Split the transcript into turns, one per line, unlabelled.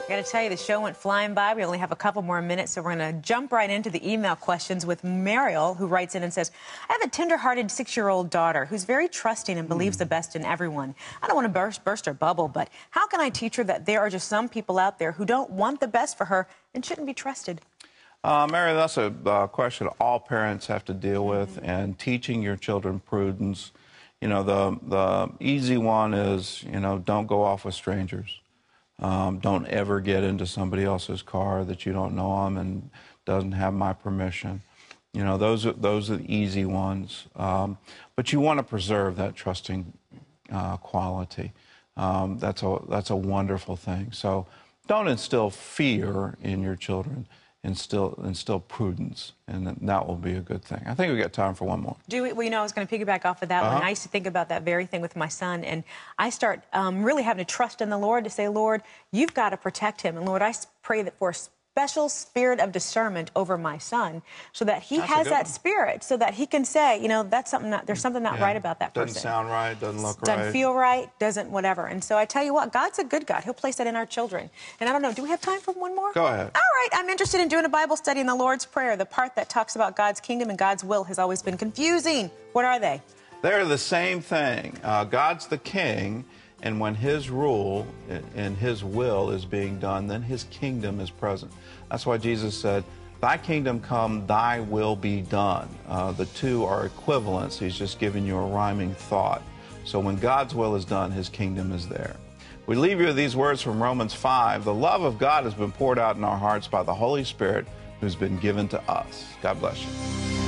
I got to tell you, the show went flying by. We only have a couple more minutes, so we're going to jump right into the email questions with Mariel, who writes in and says, I have a tender-hearted 6-year-old daughter who's very trusting and believes the best in everyone. I don't want to burst her bubble, but how can I teach her that there are just some people out there who don't want the best for her and shouldn't be trusted?
Mary, that's a question all parents have to deal with, and teaching your children prudence. You know, the easy one is, don't go off with strangers. Don't ever get into somebody else's car that you don't know them and doesn't have my permission. You know, those are the easy ones. But you want to preserve that trusting quality. That's a wonderful thing. So don't instill fear in your children. Instill prudence, and that will be a good thing. I think we got time for one more.
Well, I was going to piggyback off of that one. I used to think about that very thing with my son, and I start really having to trust in the Lord to say, Lord, you've got to protect him. And Lord, I pray that for a special spirit of discernment over my son, so that he has that spirit, so that he can say, that's something there's something not right about that person.
Doesn't sound right, doesn't look right.
Doesn't feel right, doesn't whatever. And so I tell you what, God's a good God. He'll place that in our children. And I don't know, do we have time for one more?
Go ahead.
All right, I'm interested in doing a Bible study in the Lord's Prayer. The part that talks about God's kingdom and God's will has always been confusing. What are they?
They're the same thing. God's the king, and when his rule and his will is being done, then his kingdom is present. That's why Jesus said, thy kingdom come, thy will be done. The two are equivalents. He's just giving you a rhyming thought. So when God's will is done, his kingdom is there. We leave you with these words from Romans 5. The love of God has been poured out in our hearts by the Holy Spirit who's been given to us. God bless you.